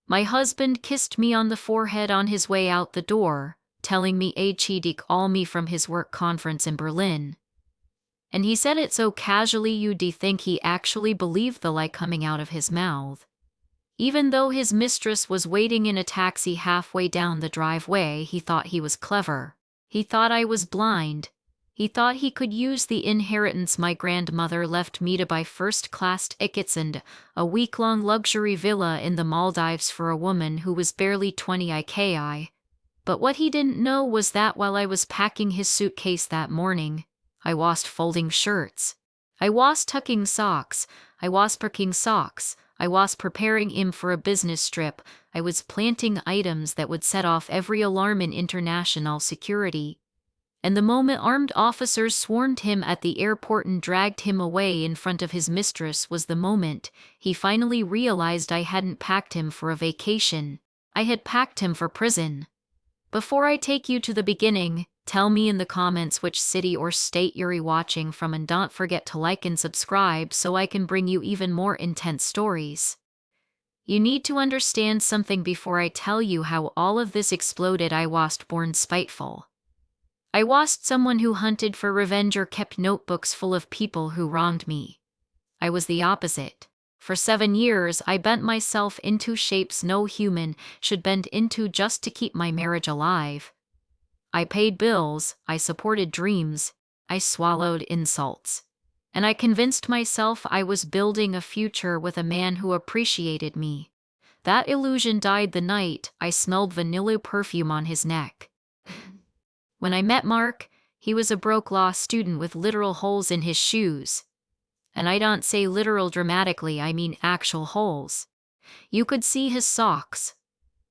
My husband kissed me on the forehead on his way out the door, telling me he'd call me from his work conference in Berlin. And he said it so casually you'd think he actually believed the lie coming out of his mouth. Even though his mistress was waiting in a taxi halfway down the driveway, he thought he was clever. He thought I was blind. He thought he could use the inheritance my grandmother left me to buy first-class tickets and a week-long luxury villa in the Maldives for a woman who was barely 20 IKI. But what he didn't know was that while I was packing his suitcase that morning, I was folding shirts. I was tucking socks. I was packing socks. I was preparing him for a business trip. I was planting items that would set off every alarm in international security. And the moment armed officers swarmed him at the airport and dragged him away in front of his mistress was the moment he finally realized I hadn't packed him for a vacation. I had packed him for prison. Before I take you to the beginning, tell me in the comments which city or state you're watching from, and don't forget to like and subscribe so I can bring you even more intense stories. You need to understand something before I tell you how all of this exploded. I was born spiteful. I was someone who hunted for revenge or kept notebooks full of people who wronged me. I was the opposite. For 7 years, I bent myself into shapes no human should bend into just to keep my marriage alive. I paid bills, I supported dreams, I swallowed insults. And I convinced myself I was building a future with a man who appreciated me. That illusion died the night I smelled vanilla perfume on his neck. When I met Mark, he was a broke law student with literal holes in his shoes. And I don't say literal dramatically, I mean actual holes. You could see his socks.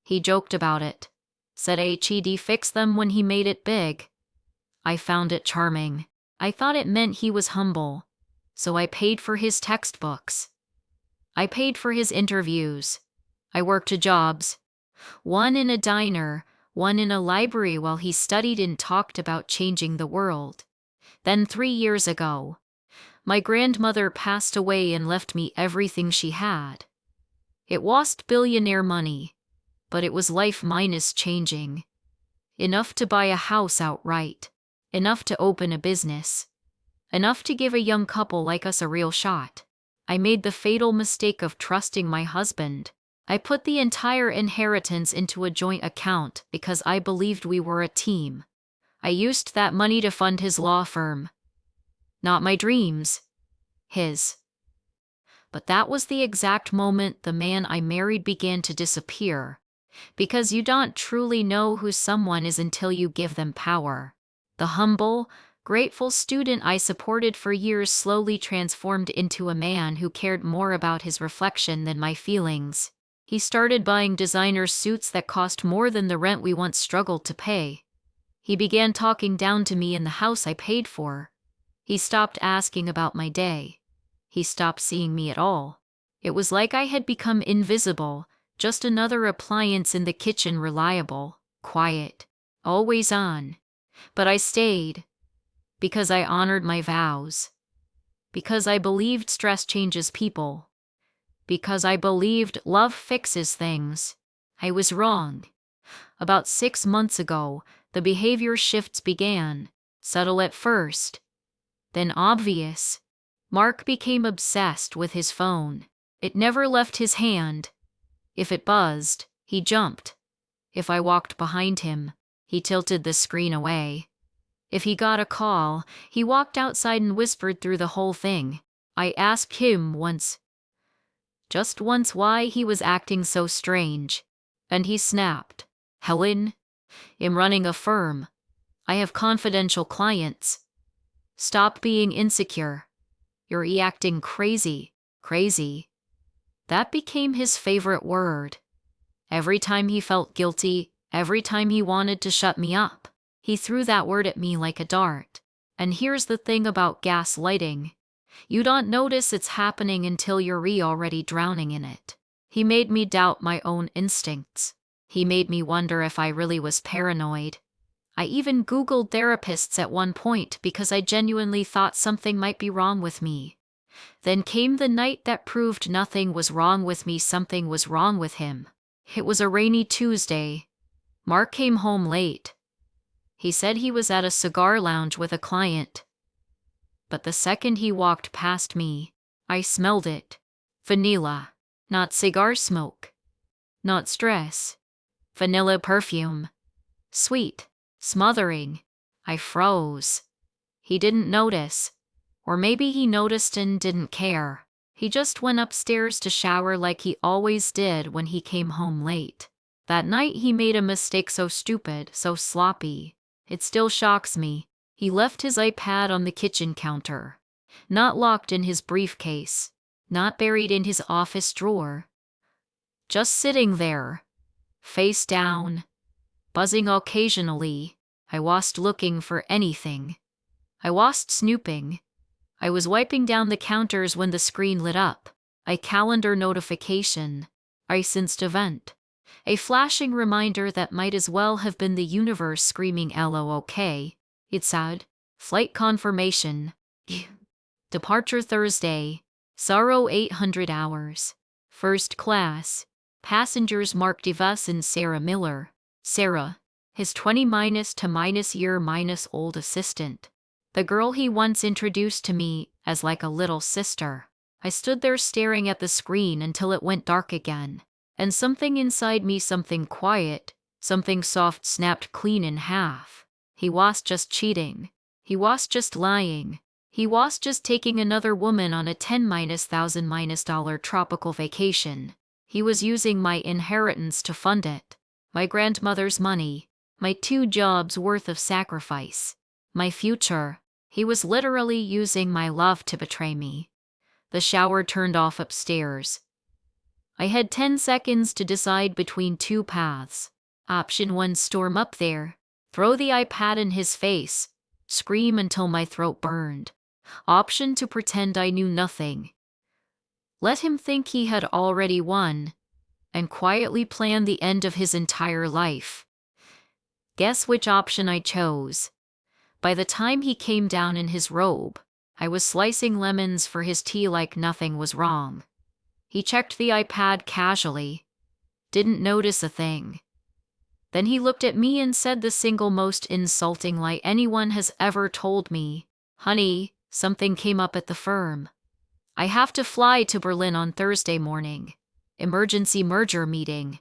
He joked about it. Said he'd fix them when he made it big. I found it charming. I thought it meant he was humble. So I paid for his textbooks. I paid for his interviews. I worked 2 jobs. One in a diner, one in a library while he studied and talked about changing the world. Then 3 years ago, my grandmother passed away and left me everything she had. It wasn't billionaire money, but it was life minus changing. Enough to buy a house outright. Enough to open a business. Enough to give a young couple like us a real shot. I made the fatal mistake of trusting my husband. I put the entire inheritance into a joint account because I believed we were a team. I used that money to fund his law firm. Not my dreams. His. But that was the exact moment the man I married began to disappear. Because you don't truly know who someone is until you give them power. The humble, grateful student I supported for years slowly transformed into a man who cared more about his reflection than my feelings. He started buying designer suits that cost more than the rent we once struggled to pay. He began talking down to me in the house I paid for. He stopped asking about my day. He stopped seeing me at all. It was like I had become invisible, just another appliance in the kitchen, reliable, quiet, always on. But I stayed. Because I honored my vows. Because I believed stress changes people. Because I believed love fixes things. I was wrong. About 6 months ago, the behavior shifts began, subtle at first, then obvious. Mark became obsessed with his phone. It never left his hand. If it buzzed, he jumped. If I walked behind him, he tilted the screen away. If he got a call, he walked outside and whispered through the whole thing. I asked him once, just once, why he was acting so strange. And he snapped. Helen, I'm running a firm. I have confidential clients. Stop being insecure. You're acting crazy. That became his favorite word. Every time he felt guilty, every time he wanted to shut me up, he threw that word at me like a dart. And here's the thing about gaslighting. You don't notice it's happening until you're already drowning in it. He made me doubt my own instincts. He made me wonder if I really was paranoid. I even Googled therapists at one point because I genuinely thought something might be wrong with me. Then came the night that proved nothing was wrong with me, something was wrong with him. It was a rainy Tuesday. Mark came home late. He said he was at a cigar lounge with a client. But the second he walked past me, I smelled it. Vanilla. Not cigar smoke. Not stress. Vanilla perfume. Sweet. Smothering. I froze. He didn't notice. Or maybe he noticed and didn't care. He just went upstairs to shower like he always did when he came home late. That night he made a mistake so stupid, so sloppy. It still shocks me. He left his iPad on the kitchen counter. Not locked in his briefcase. Not buried in his office drawer. Just sitting there. Face down. Buzzing occasionally. I wasn't looking for anything. I wasn't snooping. I was wiping down the counters when the screen lit up. A calendar notification. A sensed event. A flashing reminder that might as well have been the universe screaming LOOK. It said, flight confirmation. Departure Thursday. Sorrow 800 hours. First class. Passengers Mark DeVos and Sarah Miller. Sarah. His 20-to-year-old assistant. The girl he once introduced to me as like a little sister. I stood there staring at the screen until it went dark again. And something inside me, something quiet, something soft snapped clean in half. He was just cheating. He was just lying. He was just taking another woman on a $10,000 tropical vacation. He was using my inheritance to fund it. My grandmother's money. My 2 jobs worth of sacrifice. My future. He was literally using my love to betray me. The shower turned off upstairs. I had 10 seconds to decide between 2 paths. Option 1, storm up there. Throw the iPad in his face. Scream until my throat burned. Option 2, pretend I knew nothing. Let him think he had already won. And quietly plan the end of his entire life. Guess which option I chose. By the time he came down in his robe, I was slicing lemons for his tea like nothing was wrong. He checked the iPad casually. Didn't notice a thing. Then he looked at me and said the single most insulting lie anyone has ever told me. Honey, something came up at the firm. I have to fly to Berlin on Thursday morning. Emergency merger meeting.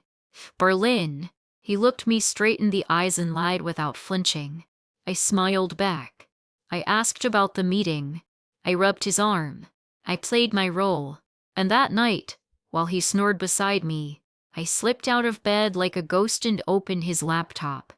Berlin. He looked me straight in the eyes and lied without flinching. I smiled back. I asked about the meeting. I rubbed his arm. I played my role. And that night, while he snored beside me, I slipped out of bed like a ghost and opened his laptop.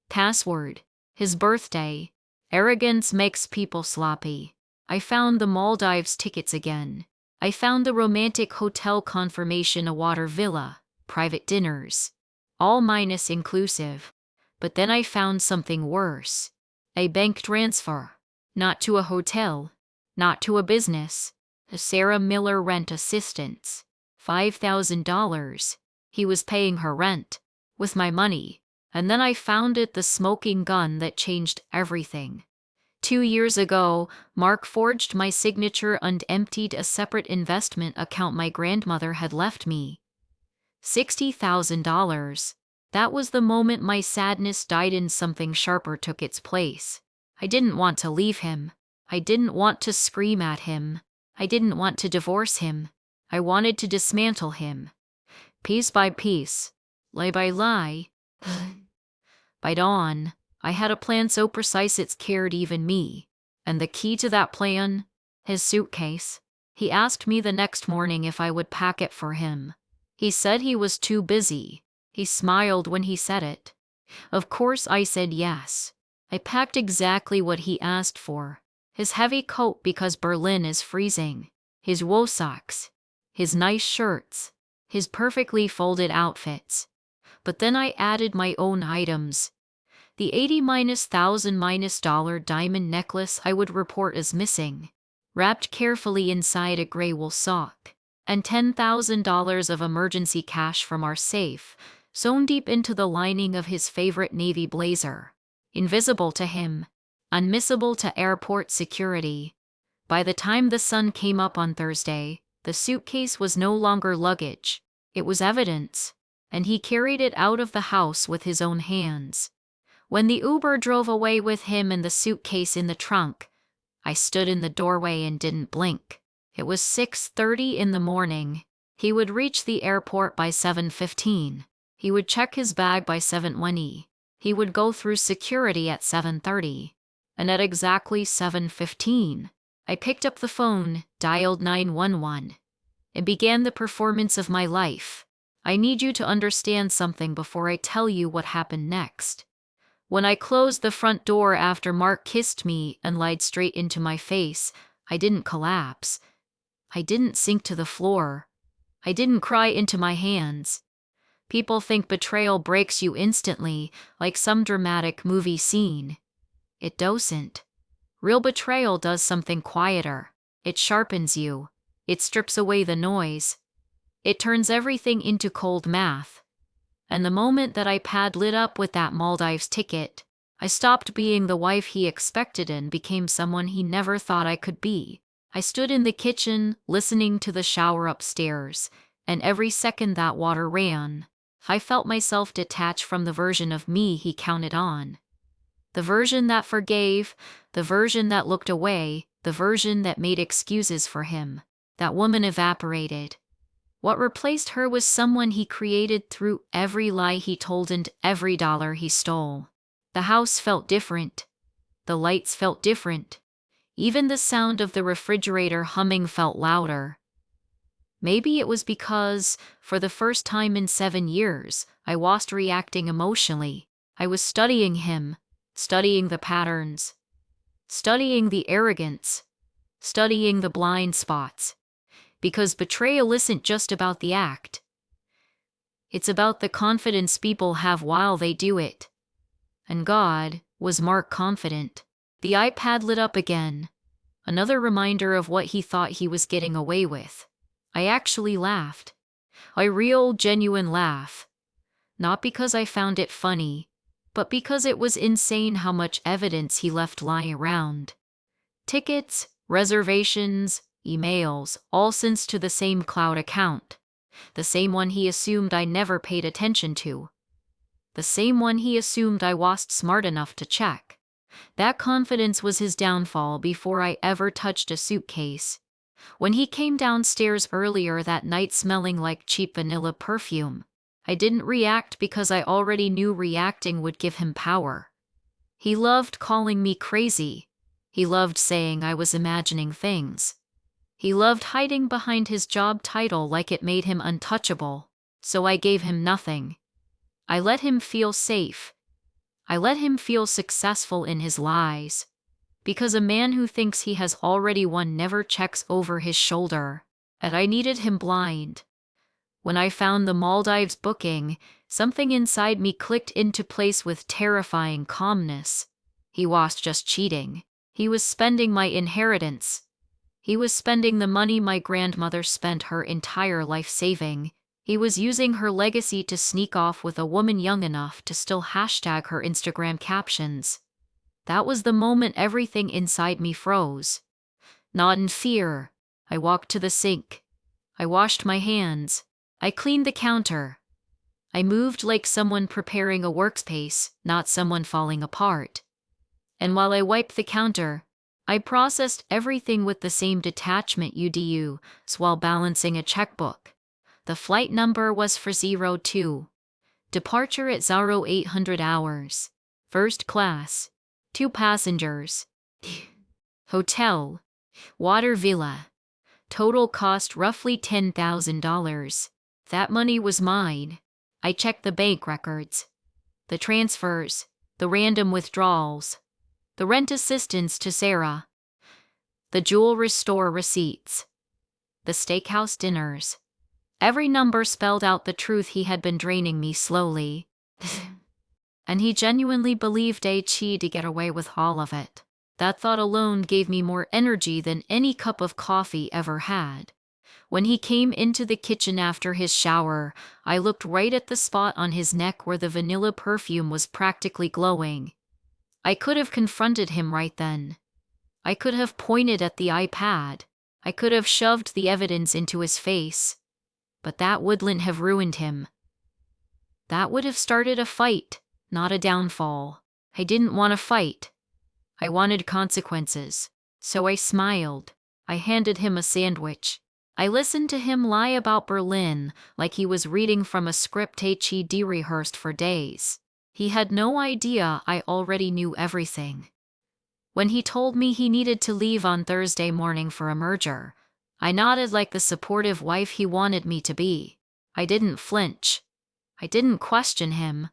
Password. His birthday. Arrogance makes people sloppy. I found the Maldives tickets again. I found the romantic hotel confirmation, a water villa, private dinners. All minus inclusive. But then I found something worse. A bank transfer. Not to a hotel. Not to a business. A Sarah Miller rent assistance. $5,000. He was paying her rent. With my money. And then I found it, the smoking gun that changed everything. 2 years ago, Mark forged my signature and emptied a separate investment account my grandmother had left me. $60,000. That was the moment my sadness died and something sharper took its place. I didn't want to leave him. I didn't want to scream at him. I didn't want to divorce him. I wanted to dismantle him. Piece by piece. Lie by lie. By dawn, I had a plan so precise it scared even me. And the key to that plan? His suitcase. He asked me the next morning if I would pack it for him. He said he was too busy. He smiled when he said it. Of course I said yes. I packed exactly what he asked for. His heavy coat because Berlin is freezing. His wool socks. His nice shirts. His perfectly folded outfits. But then I added my own items. The $80,000 diamond necklace I would report as missing. Wrapped carefully inside a gray wool sock. And $10,000 of emergency cash from our safe, sewn deep into the lining of his favorite navy blazer. Invisible to him. Unmissable to airport security. By the time the sun came up on Thursday, the suitcase was no longer luggage. It was evidence. and he carried it out of the house with his own hands. When the Uber drove away with him and the suitcase in the trunk, I stood in the doorway and didn't blink. It was 6:30 in the morning. He would reach the airport by 7:15. He would check his bag by 7:20. He would go through security at 7:30. And at exactly 7:15, I picked up the phone, dialed 911, and began the performance of my life. I need you to understand something before I tell you what happened next. When I closed the front door after Mark kissed me and lied straight into my face, I didn't collapse. I didn't sink to the floor. I didn't cry into my hands. People think betrayal breaks you instantly, like some dramatic movie scene. It doesn't. Real betrayal does something quieter. It sharpens you. It strips away the noise. It turns everything into cold math. And the moment that iPad lit up with that Maldives ticket, I stopped being the wife he expected and became someone he never thought I could be. I stood in the kitchen, listening to the shower upstairs, and every second that water ran, I felt myself detach from the version of me he counted on. The version that forgave, the version that looked away, the version that made excuses for him. That woman evaporated. What replaced her was someone he created through every lie he told and every dollar he stole. The house felt different. The lights felt different. Even the sound of the refrigerator humming felt louder. Maybe it was because, for the first time in 7 years, I wasn't reacting emotionally. I was studying him, studying the patterns, studying the arrogance, studying the blind spots. Because betrayal isn't just about the act. It's about the confidence people have while they do it. And God, was Mark confident? The iPad lit up again. Another reminder of what he thought he was getting away with. I actually laughed. A real, genuine laugh. Not because I found it funny, but because it was insane how much evidence he left lying around. Tickets, reservations, emails, all sent to the same cloud account. The same one he assumed I never paid attention to. The same one he assumed I wasn't smart enough to check. That confidence was his downfall before I ever touched a suitcase. When he came downstairs earlier that night smelling like cheap vanilla perfume, I didn't react because I already knew reacting would give him power. He loved calling me crazy. He loved saying I was imagining things. He loved hiding behind his job title like it made him untouchable, so I gave him nothing. I let him feel safe. I let him feel successful in his lies. Because a man who thinks he has already won never checks over his shoulder, and I needed him blind. When I found the Maldives booking, something inside me clicked into place with terrifying calmness. He was just cheating. He was spending my inheritance. He was spending the money my grandmother spent her entire life saving. He was using her legacy to sneak off with a woman young enough to still hashtag her Instagram captions. That was the moment everything inside me froze. Not in fear. I walked to the sink. I washed my hands. I cleaned the counter. I moved like someone preparing a workspace, not someone falling apart. And while I wiped the counter, I processed everything with the same detachment you do while balancing a checkbook. The flight number was for 02. Departure at 0800 hours. First class. 2 passengers. Hotel. Water villa. Total cost roughly $10,000. That money was mine. I checked the bank records. The transfers. The random withdrawals. The rent assistance to Sarah. The jewelry store receipts. The steakhouse dinners. Every number spelled out the truth he had been draining me slowly. And he genuinely believed he'd get away with all of it. That thought alone gave me more energy than any cup of coffee ever had. When he came into the kitchen after his shower, I looked right at the spot on his neck where the vanilla perfume was practically glowing. I could have confronted him right then. I could have pointed at the iPad. I could have shoved the evidence into his face. But that wouldn't have ruined him. That would have started a fight, not a downfall. I didn't want to fight. I wanted consequences. So I smiled. I handed him a sandwich. I listened to him lie about Berlin like he was reading from a script he'd rehearsed for days. He had no idea I already knew everything. When he told me he needed to leave on Thursday morning for a merger, I nodded like the supportive wife he wanted me to be. I didn't flinch. I didn't question him.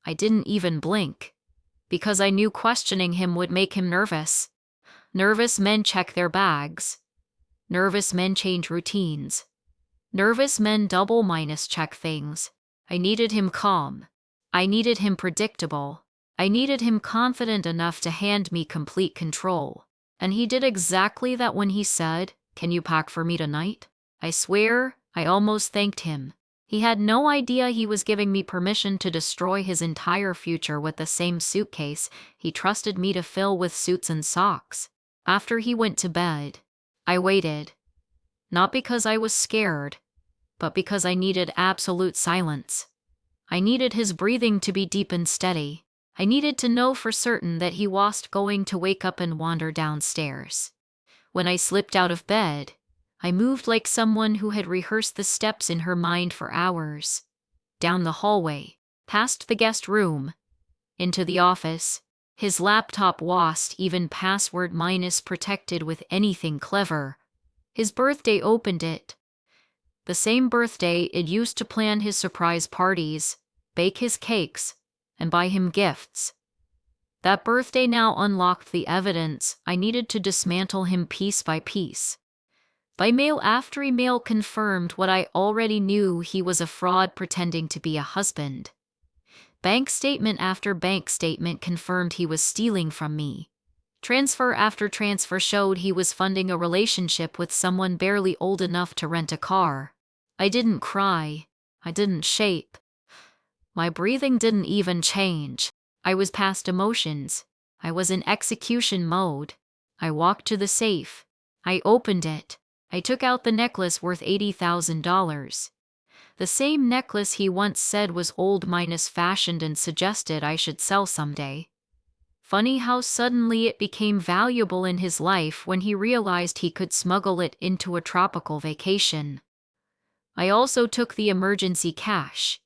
I didn't even blink. Because I knew questioning him would make him nervous. Nervous men check their bags. Nervous men change routines. Nervous men double-check things. I needed him calm. I needed him predictable. I needed him confident enough to hand me complete control. And he did exactly that when he said, "Can you pack for me tonight?" I swear, I almost thanked him. He had no idea he was giving me permission to destroy his entire future with the same suitcase he trusted me to fill with suits and socks. After he went to bed, I waited. Not because I was scared, but because I needed absolute silence. I needed his breathing to be deep and steady. I needed to know for certain that he wasn't going to wake up and wander downstairs. When I slipped out of bed, I moved like someone who had rehearsed the steps in her mind for hours. Down the hallway, past the guest room, into the office. His laptop wasn't even password-protected with anything clever. His birthday opened it. The same birthday it used to plan his surprise parties, bake his cakes, and buy him gifts. That birthday now unlocked the evidence I needed to dismantle him piece by piece. By mail after email confirmed what I already knew: he was a fraud pretending to be a husband. Bank statement after bank statement confirmed he was stealing from me. Transfer after transfer showed he was funding a relationship with someone barely old enough to rent a car. I didn't cry. I didn't shape. My breathing didn't even change. I was past emotions. I was in execution mode. I walked to the safe. I opened it. I took out the necklace worth $80,000. The same necklace he once said was old-fashioned and suggested I should sell someday. Funny how suddenly it became valuable in his life when he realized he could smuggle it into a tropical vacation. I also took the emergency cash,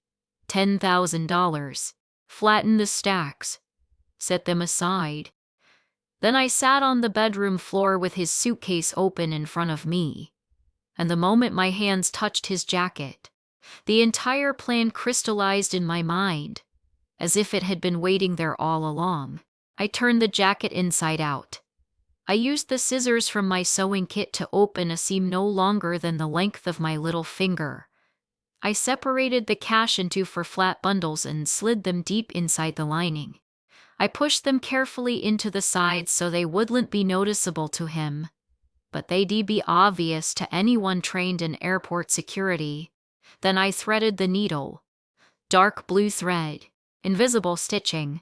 $10,000, flattened the stacks, set them aside. Then I sat on the bedroom floor with his suitcase open in front of me. And the moment my hands touched his jacket, the entire plan crystallized in my mind, as if it had been waiting there all along. I turned the jacket inside out. I used the scissors from my sewing kit to open a seam no longer than the length of my little finger. I separated the cash into 4 flat bundles and slid them deep inside the lining. I pushed them carefully into the sides so they wouldn't be noticeable to him, but they'd be obvious to anyone trained in airport security. Then I threaded the needle. Dark blue thread, invisible stitching,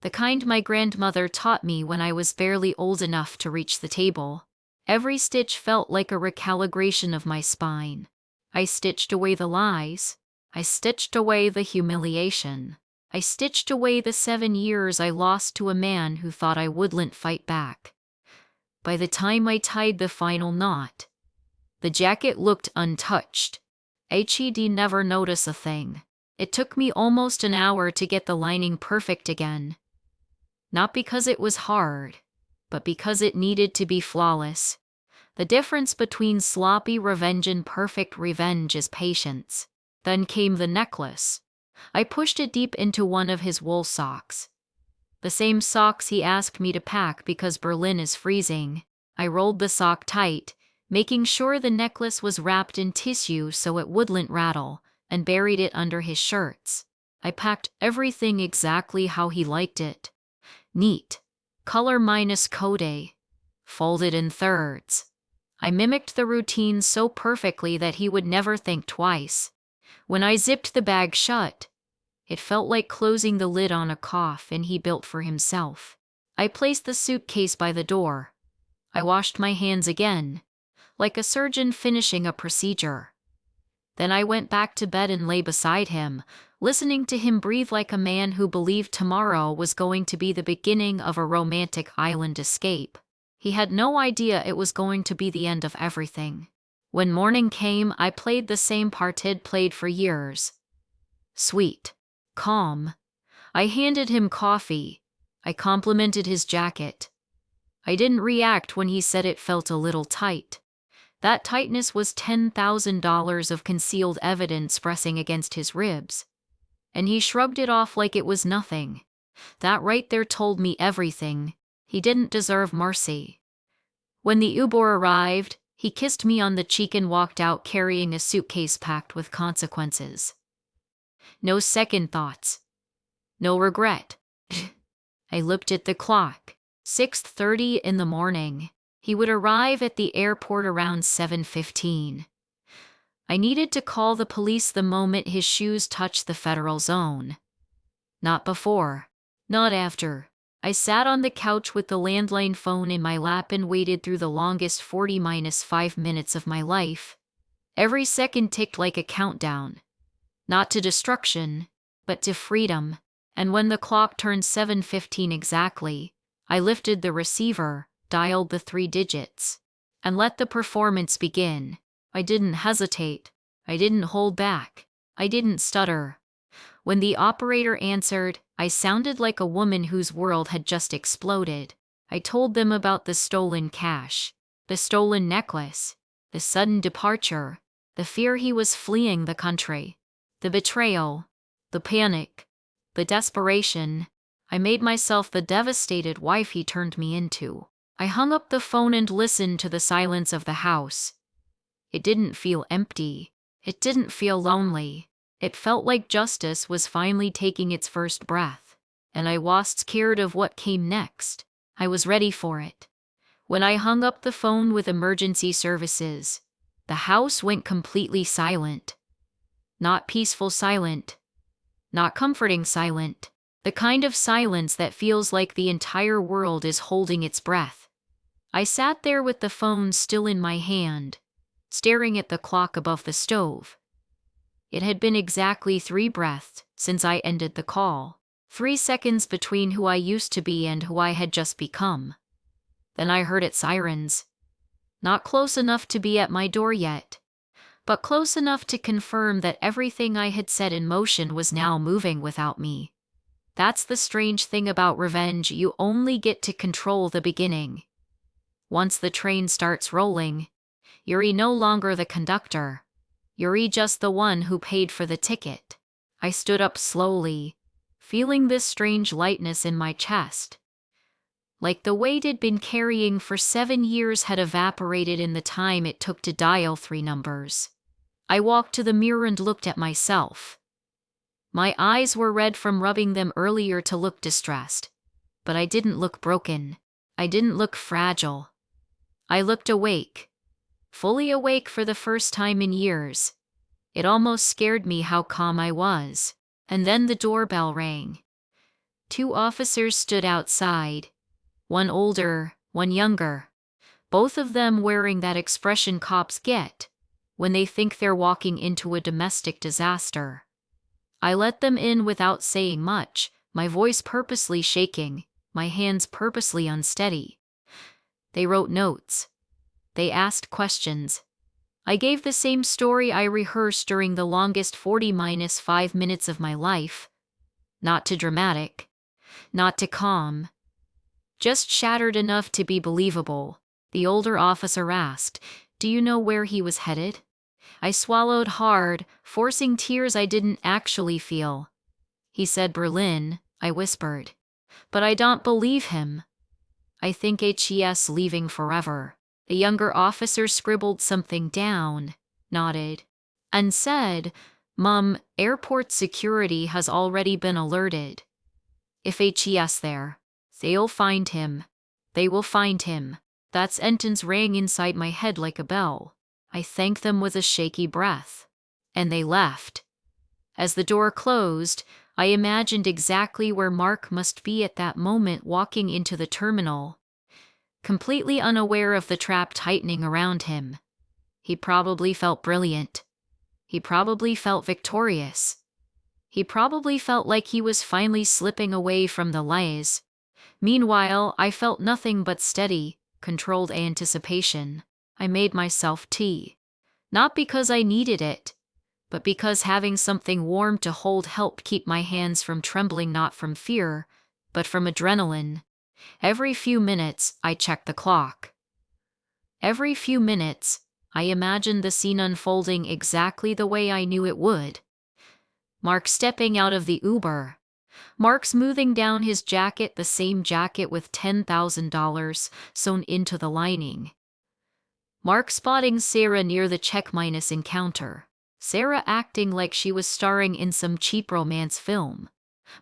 the kind my grandmother taught me when I was barely old enough to reach the table. Every stitch felt like a recalibration of my spine. I stitched away the lies. I stitched away the humiliation. I stitched away the 7 years I lost to a man who thought I wouldn't fight back. By the time I tied the final knot, the jacket looked untouched. He'd never notice a thing. It took me almost an hour to get the lining perfect again. Not because it was hard, but because it needed to be flawless. The difference between sloppy revenge and perfect revenge is patience. Then came the necklace. I pushed it deep into one of his wool socks. The same socks he asked me to pack because Berlin is freezing. I rolled the sock tight, making sure the necklace was wrapped in tissue so it wouldn't rattle, and buried it under his shirts. I packed everything exactly how he liked it. Neat. Color minus code. Folded in thirds. I mimicked the routine so perfectly that he would never think twice. When I zipped the bag shut, it felt like closing the lid on a coffin he built for himself. I placed the suitcase by the door. I washed my hands again, like a surgeon finishing a procedure. Then I went back to bed and lay beside him, listening to him breathe like a man who believed tomorrow was going to be the beginning of a romantic island escape. He had no idea it was going to be the end of everything. When morning came, I played the same part he'd played for years. Sweet. Calm. I handed him coffee. I complimented his jacket. I didn't react when he said it felt a little tight. That tightness was $10,000 of concealed evidence pressing against his ribs. And he shrugged it off like it was nothing. That right there told me everything. He didn't deserve mercy. When the Uber arrived, he kissed me on the cheek and walked out carrying a suitcase packed with consequences. No second thoughts. No regret. I looked at the clock. 6:30 in the morning. He would arrive at the airport around 7:15. I needed to call the police the moment his shoes touched the federal zone. Not before. Not after. I sat on the couch with the landline phone in my lap and waited through the longest 40-5 minutes of my life. Every second ticked like a countdown. Not to destruction, but to freedom. And when the clock turned 7:15 exactly, I lifted the receiver, dialed the 3 digits, and let the performance begin. I didn't hesitate. I didn't hold back. I didn't stutter. When the operator answered, I sounded like a woman whose world had just exploded. I told them about the stolen cash, the stolen necklace, the sudden departure, the fear he was fleeing the country, the betrayal, the panic, the desperation. I made myself the devastated wife he turned me into. I hung up the phone and listened to the silence of the house. It didn't feel empty. It didn't feel lonely. It felt like justice was finally taking its first breath, and I was scared of what came next. I was ready for it. When I hung up the phone with emergency services, the house went completely silent. Not peaceful silent. Not comforting silent. The kind of silence that feels like the entire world is holding its breath. I sat there with the phone still in my hand, staring at the clock above the stove. It had been exactly 3 breaths since I ended the call. 3 seconds between who I used to be and who I had just become. Then I heard its sirens. Not close enough to be at my door yet, but close enough to confirm that everything I had set in motion was now moving without me. That's the strange thing about revenge, you only get to control the beginning. Once the train starts rolling, you're no longer the conductor. You're just the one who paid for the ticket. I stood up slowly, feeling this strange lightness in my chest. Like the weight I'd been carrying for 7 years had evaporated in the time it took to dial 3 numbers. I walked to the mirror and looked at myself. My eyes were red from rubbing them earlier to look distressed. But I didn't look broken. I didn't look fragile. I looked awake. Fully awake for the first time in years. It almost scared me how calm I was. And then the doorbell rang. 2 officers stood outside. One older, one younger. Both of them wearing that expression cops get when they think they're walking into a domestic disaster. I let them in without saying much, my voice purposely shaking, my hands purposely unsteady. They wrote notes. They asked questions. I gave the same story I rehearsed during the longest 40-5 minutes of my life. Not too dramatic. Not too calm. Just shattered enough to be believable. The older officer asked, "Do you know where he was headed?" I swallowed hard, forcing tears I didn't actually feel. He said Berlin, I whispered. But I don't believe him. I think he's leaving forever. The younger officer scribbled something down, nodded, and said, "Mom, airport security has already been alerted. If he's there, they'll find him. They will find him." That sentence rang inside my head like a bell. I thanked them with a shaky breath. And they left. As the door closed, I imagined exactly where Mark must be at that moment walking into the terminal, completely unaware of the trap tightening around him. He probably felt brilliant. He probably felt victorious. He probably felt like he was finally slipping away from the lies. Meanwhile, I felt nothing but steady, controlled anticipation. I made myself tea. Not because I needed it, but because having something warm to hold helped keep my hands from trembling, not from fear, but from adrenaline. Every few minutes, I checked the clock. Every few minutes, I imagined the scene unfolding exactly the way I knew it would. Mark stepping out of the Uber. Mark smoothing down his jacket, the same jacket with $10,000 sewn into the lining. Mark spotting Sarah near the check-minus encounter. Sarah acting like she was starring in some cheap romance film.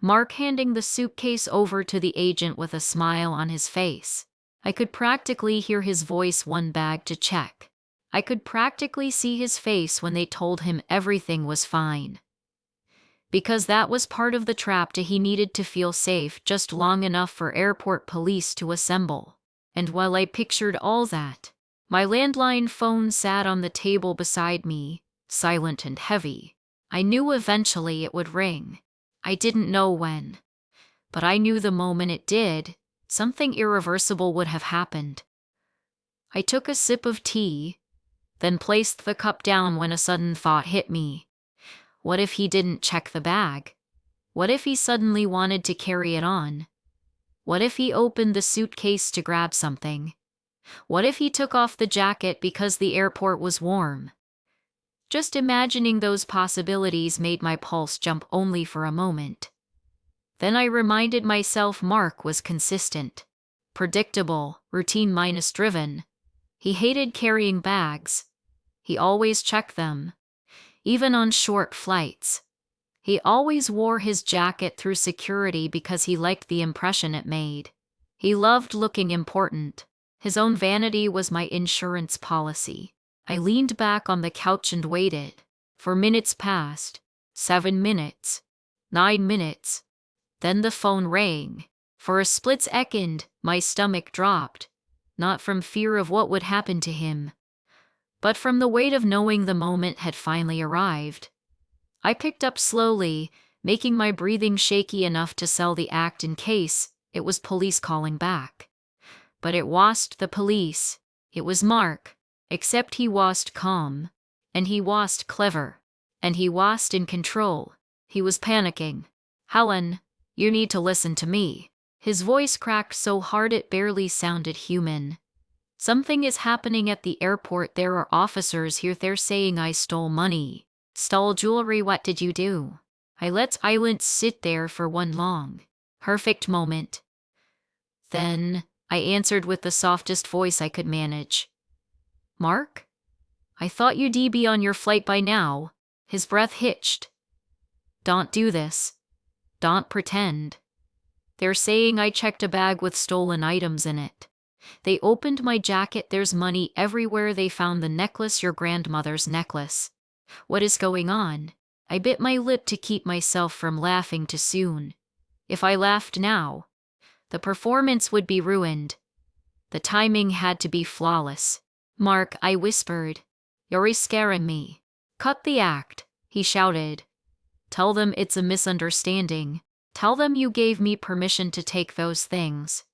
Mark handing the suitcase over to the agent with a smile on his face. I could practically hear his voice, one bag to check. I could practically see his face when they told him everything was fine. Because that was part of the trap. He needed to feel safe just long enough for airport police to assemble. And while I pictured all that, my landline phone sat on the table beside me, silent and heavy. I knew eventually it would ring. I didn't know when. But I knew the moment it did, something irreversible would have happened. I took a sip of tea, then placed the cup down when a sudden thought hit me. What if he didn't check the bag? What if he suddenly wanted to carry it on? What if he opened the suitcase to grab something? What if he took off the jacket because the airport was warm? Just imagining those possibilities made my pulse jump only for a moment. Then I reminded myself Mark was consistent, predictable, routine-driven. He hated carrying bags. He always checked them. Even on short flights. He always wore his jacket through security because he liked the impression it made. He loved looking important. His own vanity was my insurance policy. I leaned back on the couch and waited. For minutes passed. 7 minutes. 9 minutes. Then the phone rang. For a split second, my stomach dropped. Not from fear of what would happen to him, but from the weight of knowing the moment had finally arrived. I picked up slowly, making my breathing shaky enough to sell the act in case it was police calling back. But it wasn't the police. It was Mark, except he wasn't calm, and he wasn't clever, and he wasn't in control. He was panicking. "Helen, you need to listen to me." His voice cracked so hard it barely sounded human. "Something is happening at the airport. There are officers here. They're saying I stole money. Stole jewelry. What did you do?" I let silence sit there for one long, perfect moment. "Then," I answered with the softest voice I could manage. "Mark? I thought you'd be on your flight by now." His breath hitched. "Don't do this. Don't pretend. They're saying I checked a bag with stolen items in it. They opened my jacket. There's money everywhere. They found the necklace, your grandmother's necklace. What is going on?" I bit my lip to keep myself from laughing too soon. If I laughed now, the performance would be ruined. The timing had to be flawless. "Mark," I whispered, "you're scaring me." "Cut the act," he shouted. "Tell them it's a misunderstanding. Tell them you gave me permission to take those things.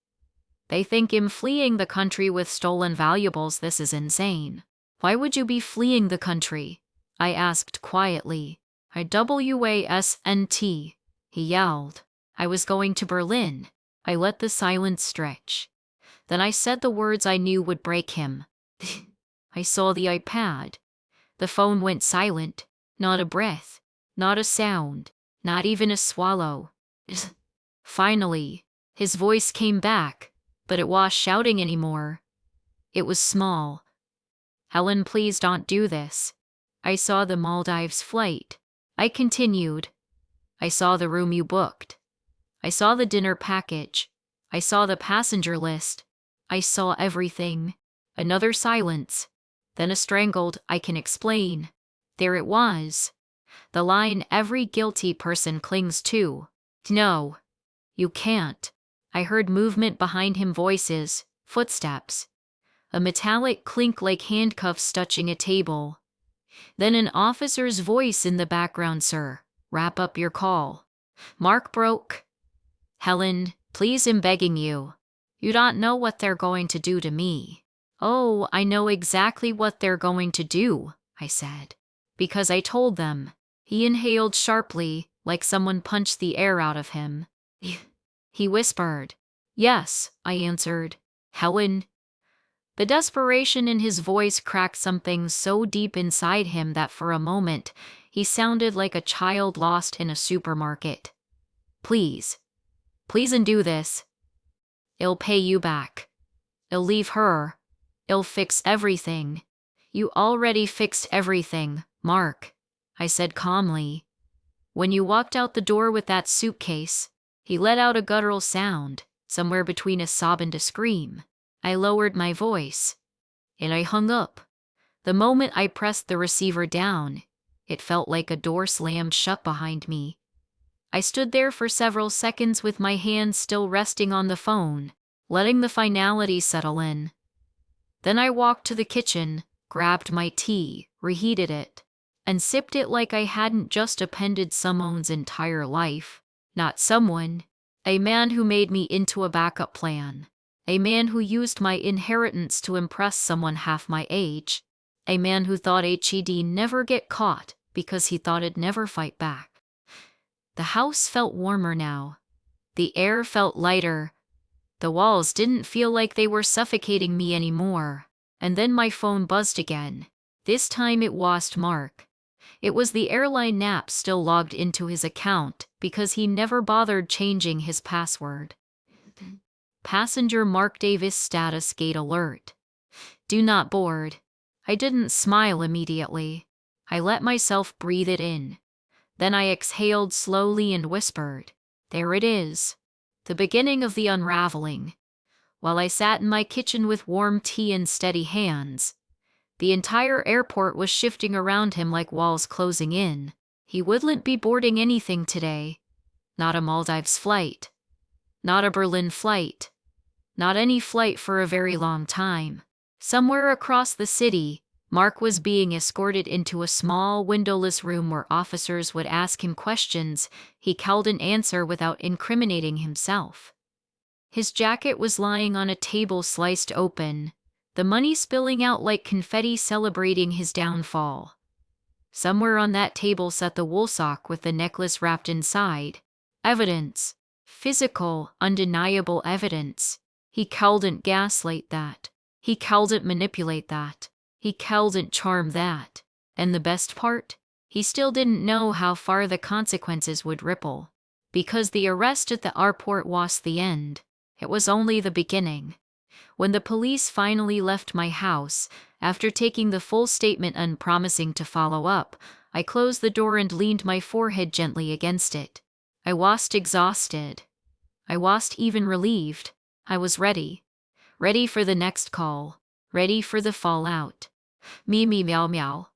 They think I'm fleeing the country with stolen valuables. This is insane." "Why would you be fleeing the country?" I asked quietly. "I wasn't," he yelled. "I was going to Berlin." I let the silence stretch. Then I said the words I knew would break him. I saw the iPad. The phone went silent. Not a breath. Not a sound. Not even a swallow. Finally, his voice came back, but it wasn't shouting anymore. It was small. "Helen, please don't do this." I saw the Maldives flight. I continued. "I saw the room you booked. I saw the dinner package. I saw the passenger list. I saw everything." Another silence. Then a strangled, "I can explain." There it was. The line every guilty person clings to. "No. You can't." I heard movement behind him, voices, footsteps. A metallic clink like handcuffs touching a table. Then an officer's voice in the background, "Sir, wrap up your call. Mark broke. Helen, please, I'm begging you. You don't know what they're going to do to me." "Oh, I know exactly what they're going to do," I said, "because I told them." He inhaled sharply, like someone punched the air out of him. He whispered. "Yes," I answered. "Helen." The desperation in his voice cracked something so deep inside him that for a moment he sounded like a child lost in a supermarket. "Please. Please and do this. I'll pay you back. I'll leave her. I'll fix everything. You already fixed everything, Mark," I said calmly. "When you walked out the door with that suitcase." He let out a guttural sound, somewhere between a sob and a scream. I lowered my voice, and I hung up. The moment I pressed the receiver down, it felt like a door slammed shut behind me. I stood there for several seconds with my hands still resting on the phone, letting the finality settle in. Then I walked to the kitchen, grabbed my tea, reheated it, and sipped it like I hadn't just appended someone's entire life. Not someone, a man who made me into a backup plan. A man who used my inheritance to impress someone half my age. A man who thought he'd never get caught because he thought he'd never fight back. The house felt warmer now. The air felt lighter. The walls didn't feel like they were suffocating me anymore. And then my phone buzzed again. This time it wasn't Mark. It was the airline nap still logged into his account because he never bothered changing his password. Passenger Mark Davis status gate alert. Do not board. I didn't smile immediately. I let myself breathe it in. Then I exhaled slowly and whispered, "There it is. The beginning of the unraveling." While I sat in my kitchen with warm tea and steady hands, the entire airport was shifting around him like walls closing in. He wouldn't be boarding anything today. Not a Maldives flight. Not a Berlin flight. Not any flight for a very long time. Somewhere across the city, Mark was being escorted into a small windowless room where officers would ask him questions he couldn't answer without incriminating himself. His jacket was lying on a table sliced open, the money spilling out like confetti celebrating his downfall. Somewhere on that table sat the wool sock with the necklace wrapped inside. Evidence. Physical, undeniable evidence. He couldn't gaslight that. He couldn't manipulate that. He couldn't charm that. And the best part? He still didn't know how far the consequences would ripple. Because the arrest at the airport was the end. It was only the beginning. When the police finally left my house, after taking the full statement and promising to follow up, I closed the door and leaned my forehead gently against it. I was exhausted. I was even relieved. I was ready. Ready for the next call. Ready for the fallout. Me meow meow.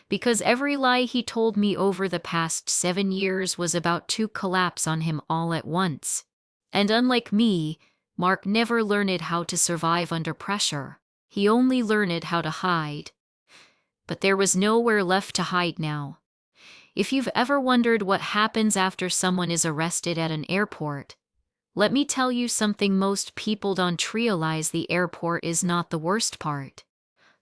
Because every lie he told me over the past 7 years was about to collapse on him all at once. And unlike me, Mark never learned how to survive under pressure. He only learned how to hide. But there was nowhere left to hide now. If you've ever wondered what happens after someone is arrested at an airport, let me tell you something most people don't realize: the airport is not the worst part.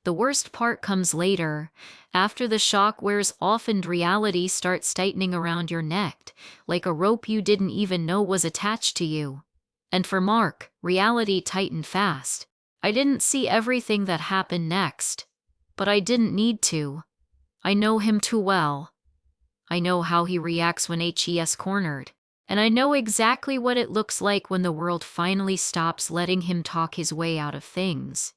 The worst part comes later, after the shock wears off and reality starts tightening around your neck, like a rope you didn't even know was attached to you. And for Mark, reality tightened fast. I didn't see everything that happened next, but I didn't need to. I know him too well. I know how he reacts when he's cornered. And I know exactly what it looks like when the world finally stops letting him talk his way out of things.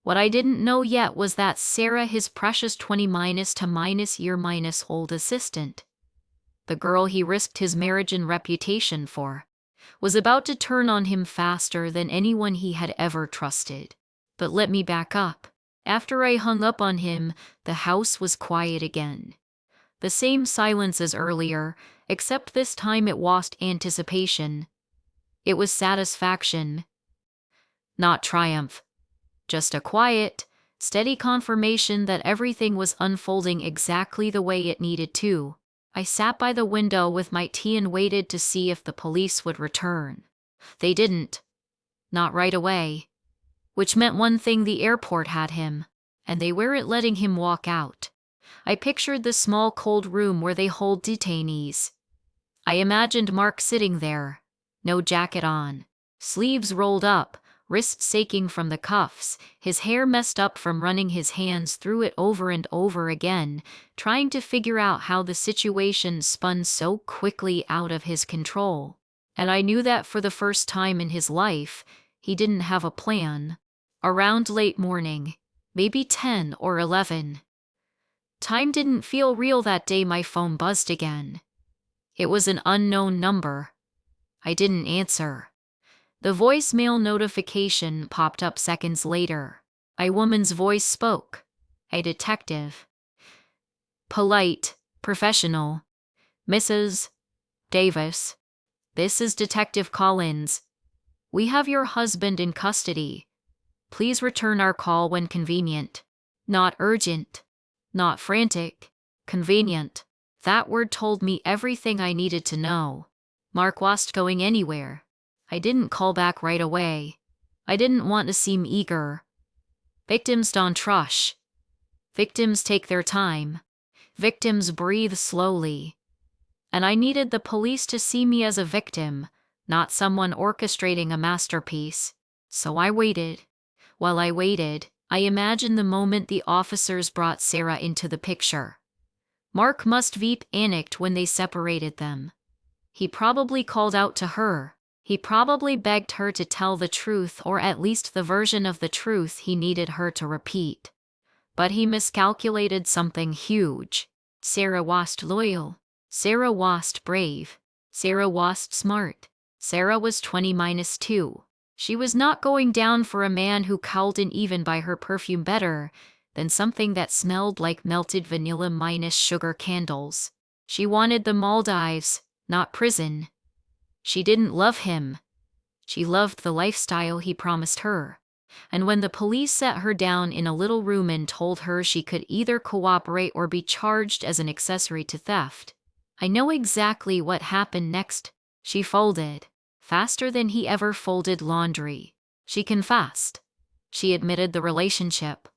What I didn't know yet was that Sarah, his precious 20-to-year-old assistant, the girl he risked his marriage and reputation for, was about to turn on him faster than anyone he had ever trusted. But let me back up. After I hung up on him, the house was quiet again. The same silence as earlier, except this time it wasn't anticipation. It was satisfaction. Not triumph. Just a quiet, Steady confirmation that everything was unfolding exactly the way it needed to. I sat by the window with my tea and waited to see if the police would return. They didn't. Not right away. Which meant one thing: the airport had him, and they weren't letting him walk out. I pictured the small cold room where they hold detainees. I imagined Mark sitting there, no jacket on, sleeves rolled up, wrists aching from the cuffs, his hair messed up from running his hands through it over and over again, trying to figure out how the situation spun so quickly out of his control. And I knew that for the first time in his life, he didn't have a plan. Around late morning, maybe 10 or 11. Time didn't feel real that day. My phone buzzed again. It was an unknown number. I didn't answer. The voicemail notification popped up seconds later. A woman's voice spoke. A detective. Polite, professional. Mrs. Davis. This is Detective Collins. We have your husband in custody. Please return our call when convenient. Not urgent. Not frantic. Convenient. That word told me everything I needed to know. Mark wasn't going anywhere. I didn't call back right away. I didn't want to seem eager. Victims don't rush. Victims take their time. Victims breathe slowly. And I needed the police to see me as a victim, not someone orchestrating a masterpiece. So I waited. While I waited, I imagined the moment the officers brought Sarah into the picture. Mark must have panicked when they separated them. He probably called out to her. He probably begged her to tell the truth, or at least the version of the truth he needed her to repeat. But he miscalculated something huge. Sarah wasn't loyal. Sarah wasn't brave. Sarah wasn't smart. Sarah was 20-2. She was not going down for a man who called in even by her perfume better than something that smelled like melted vanilla minus sugar candles. She wanted the Maldives, not prison. She didn't love him. She loved the lifestyle he promised her. And when the police sat her down in a little room and told her she could either cooperate or be charged as an accessory to theft, I know exactly what happened next. She folded. Faster than he ever folded laundry. She confessed. She admitted the relationship.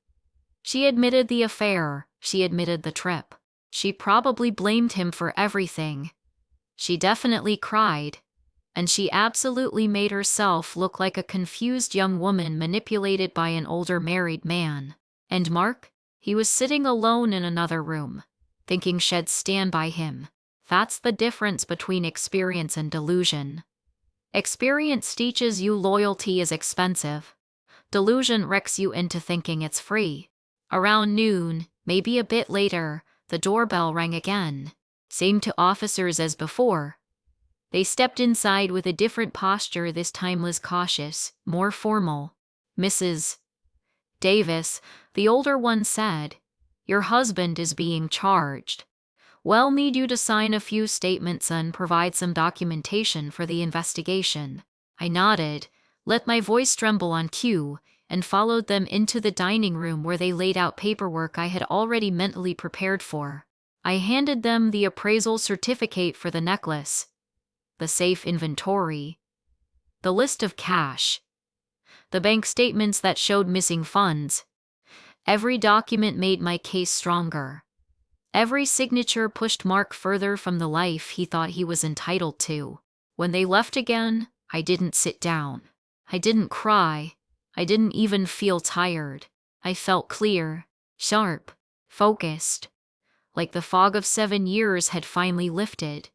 She admitted the affair. She admitted the trip. She probably blamed him for everything. She definitely cried. And she absolutely made herself look like a confused young woman manipulated by an older married man. And Mark? He was sitting alone in another room, thinking she'd stand by him. That's the difference between experience and delusion. Experience teaches you loyalty is expensive. Delusion wrecks you into thinking it's free. Around noon, maybe a bit later, the doorbell rang again. Same to officers as before. They stepped inside with a different posture, this time less cautious, more formal. Mrs. Davis, the older one said, "Your husband is being charged. We'll need you to sign a few statements and provide some documentation for the investigation." I nodded, let my voice tremble on cue, and followed them into the dining room where they laid out paperwork I had already mentally prepared for. I handed them the appraisal certificate for the necklace, the safe inventory, the list of cash, the bank statements that showed missing funds. Every document made my case stronger. Every signature pushed Mark further from the life he thought he was entitled to. When they left again, I didn't sit down. I didn't cry. I didn't even feel tired. I felt clear, sharp, focused, like the fog of 7 years had finally lifted.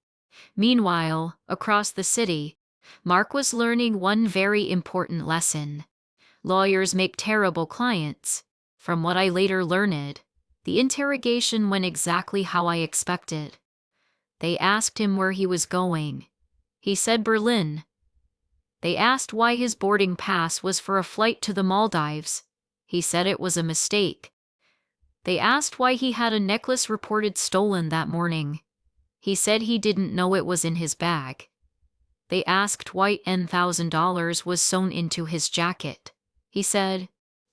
Meanwhile, across the city, Mark was learning one very important lesson. Lawyers make terrible clients. From what I later learned, the interrogation went exactly how I expected. They asked him where he was going. He said Berlin. They asked why his boarding pass was for a flight to the Maldives. He said it was a mistake. They asked why he had a necklace reported stolen that morning. He said he didn't know it was in his bag. They asked why $10,000 was sewn into his jacket. He said,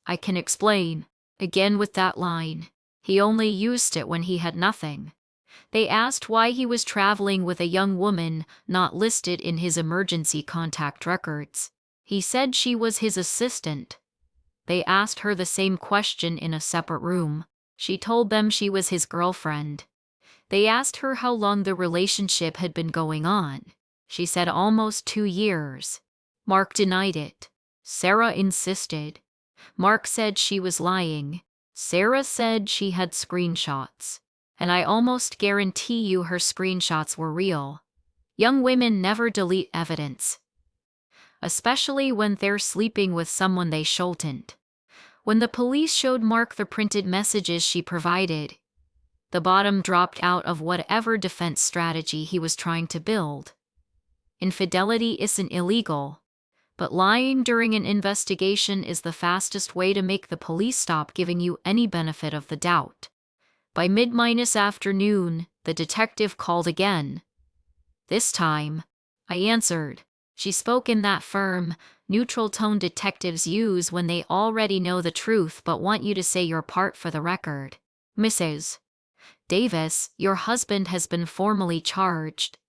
"I can explain." Again with that line. He only used it when he had nothing. They asked why he was traveling with a young woman not listed in his emergency contact records. He said she was his assistant. They asked her the same question in a separate room. She told them she was his girlfriend. They asked her how long the relationship had been going on. She said almost 2 years. Mark denied it. Sarah insisted. Mark said she was lying. Sarah said she had screenshots. And I almost guarantee you her screenshots were real. Young women never delete evidence, especially when they're sleeping with someone they shouldn't. When the police showed Mark the printed messages she provided, the bottom dropped out of whatever defense strategy he was trying to build. Infidelity isn't illegal, but lying during an investigation is the fastest way to make the police stop giving you any benefit of the doubt. By mid-afternoon, the detective called again. This time, I answered. She spoke in that firm, neutral tone detectives use when they already know the truth but want you to say your part for the record. Mrs. Davis, your husband has been formally charged.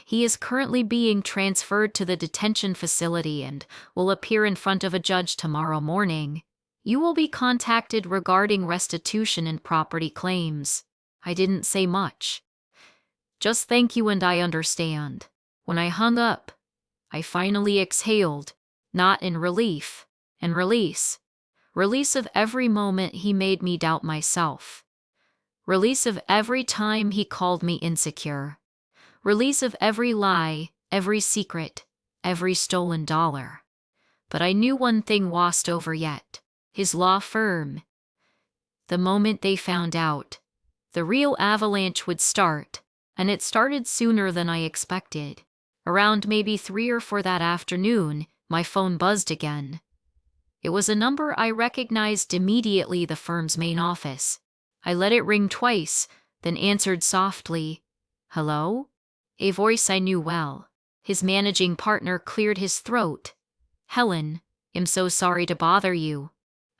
He is currently being transferred to the detention facility and will appear in front of a judge tomorrow morning. You will be contacted regarding restitution and property claims. I didn't say much. Just thank you and I understand. When I hung up, I finally exhaled, not in relief, and release. Release of every moment he made me doubt myself. Release of every time he called me insecure. Release of every lie, every secret, every stolen dollar. But I knew one thing wasn't over yet. His law firm. The moment they found out, the real avalanche would start, and it started sooner than I expected. Around maybe 3 or 4 that afternoon, my phone buzzed again. It was a number I recognized immediately, the firm's main office. I let it ring twice, then answered softly. Hello? A voice I knew well. His managing partner cleared his throat. Helen, I'm so sorry to bother you.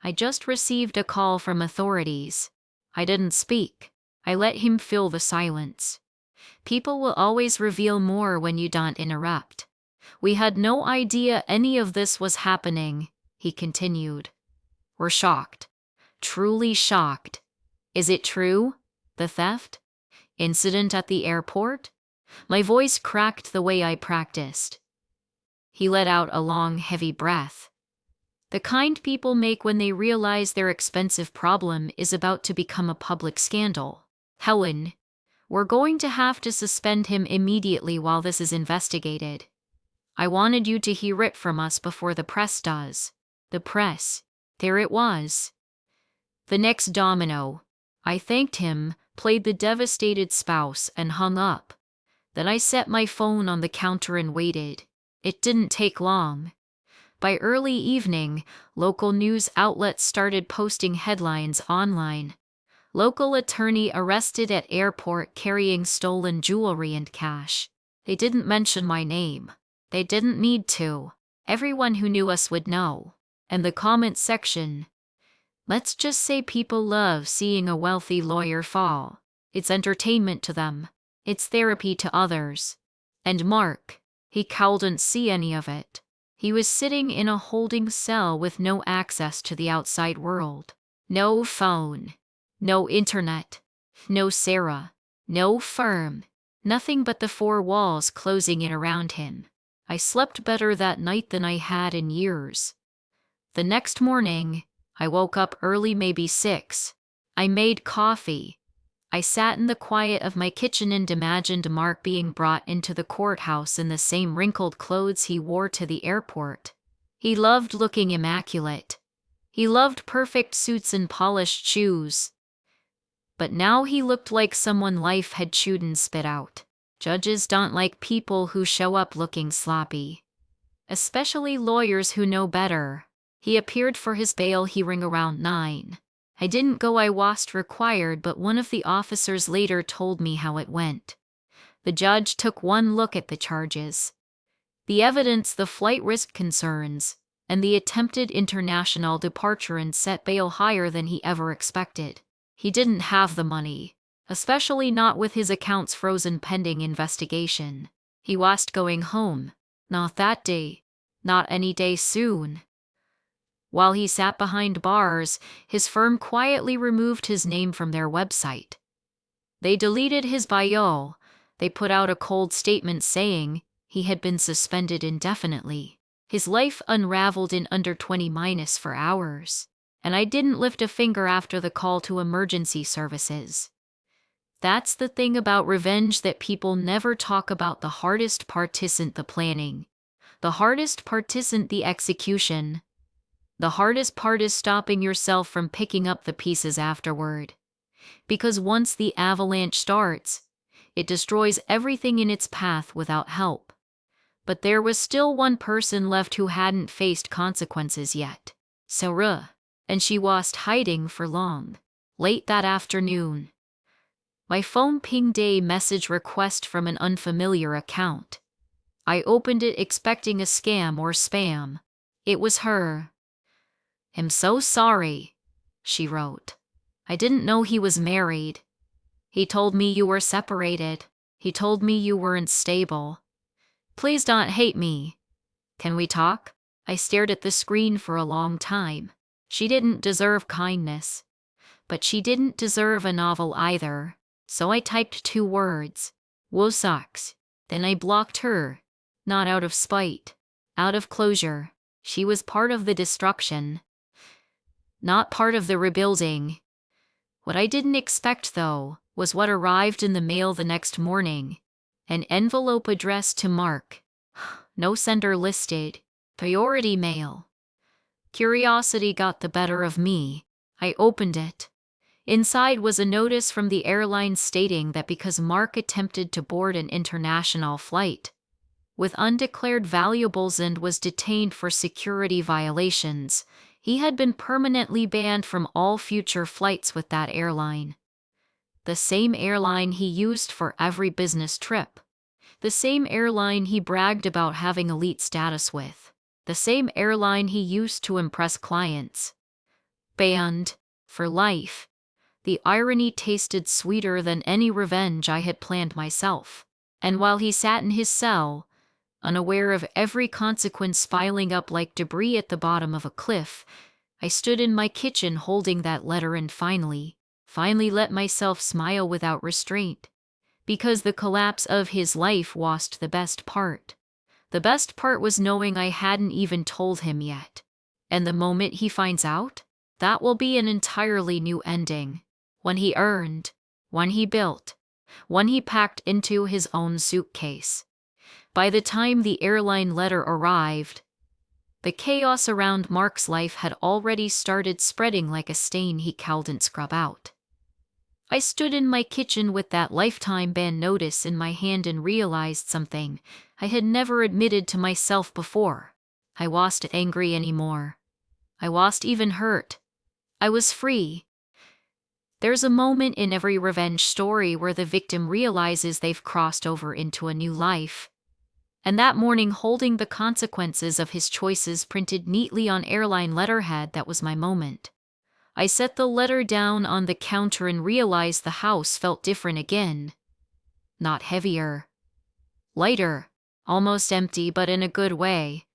I just received a call from authorities. I didn't speak. I let him fill the silence. People will always reveal more when you don't interrupt. We had no idea any of this was happening, he continued. We're shocked. Truly shocked. Is it true? The theft? Incident at the airport? My voice cracked the way I practiced. He let out a long, heavy breath. The kind people make when they realize their expensive problem is about to become a public scandal. Helen, we're going to have to suspend him immediately while this is investigated. I wanted you to hear it from us before the press does. The press. There it was. The next domino. I thanked him, played the devastated spouse, and hung up. Then I set my phone on the counter and waited. It didn't take long. By early evening, local news outlets started posting headlines online. Local attorney arrested at airport carrying stolen jewelry and cash. They didn't mention my name. They didn't need to. Everyone who knew us would know. And the comment section. Let's just say people love seeing a wealthy lawyer fall. It's entertainment to them. It's therapy to others. And Mark, he couldn't see any of it. He was sitting in a holding cell with no access to the outside world. No phone. No internet. No Sarah. No firm. Nothing but the 4 walls closing in around him. I slept better that night than I had in years. The next morning, I woke up early, maybe 6. I made coffee. I sat in the quiet of my kitchen and imagined Mark being brought into the courthouse in the same wrinkled clothes he wore to the airport. He loved looking immaculate. He loved perfect suits and polished shoes. But now he looked like someone life had chewed and spit out. Judges don't like people who show up looking sloppy. Especially lawyers who know better. He appeared for his bail hearing around 9. I didn't go, I wasn't required, but one of the officers later told me how it went. The judge took one look at the charges. The evidence, the flight risk concerns, and the attempted international departure and set bail higher than he ever expected. He didn't have the money, especially not with his accounts frozen pending investigation. He wasn't going home. Not that day. Not any day soon. While he sat behind bars, his firm quietly removed his name from their website. They deleted his bio. They put out a cold statement saying he had been suspended indefinitely. His life unraveled in under 20 minus 4 hours. And I didn't lift a finger after the call to emergency services. That's the thing about revenge that people never talk about. The hardest part isn't the planning. The hardest part isn't the execution. The hardest part is stopping yourself from picking up the pieces afterward. Because once the avalanche starts, it destroys everything in its path without help. But there was still one person left who hadn't faced consequences yet. Sarah. And she wasn't hiding for long. Late that afternoon, my phone pinged a message request from an unfamiliar account. I opened it expecting a scam or spam. It was her. "I'm so sorry," she wrote. "I didn't know he was married. He told me you were separated. He told me you weren't stable. Please don't hate me. Can we talk?" I stared at the screen for a long time. She didn't deserve kindness, but she didn't deserve a novel either, so I typed 2 words. "Whoa sucks." Then I blocked her. Not out of spite. Out of closure. She was part of the destruction. Not part of the rebuilding. What I didn't expect, though, was what arrived in the mail the next morning. An envelope addressed to Mark. No sender listed. Priority mail. Curiosity got the better of me. I opened it. Inside was a notice from the airline stating that because Mark attempted to board an international flight with undeclared valuables and was detained for security violations, he had been permanently banned from all future flights with that airline. The same airline he used for every business trip. The same airline he bragged about having elite status with. The same airline he used to impress clients. Banned. For life. The irony tasted sweeter than any revenge I had planned myself. And while he sat in his cell, unaware of every consequence piling up like debris at the bottom of a cliff, I stood in my kitchen holding that letter and finally let myself smile without restraint. Because the collapse of his life wasn't the best part. The best part was knowing I hadn't even told him yet. And the moment he finds out, that will be an entirely new ending. One he earned, one he built, one he packed into his own suitcase. By the time the airline letter arrived, the chaos around Mark's life had already started spreading like a stain he couldn't scrub out. I stood in my kitchen with that lifetime ban notice in my hand and realized something I had never admitted to myself before. I wasn't angry anymore. I wasn't even hurt. I was free. There's a moment in every revenge story where the victim realizes they've crossed over into a new life. And that morning, holding the consequences of his choices printed neatly on airline letterhead, that was my moment. I set the letter down on the counter and realized the house felt different again. Not heavier. Lighter. Almost empty, but in a good way.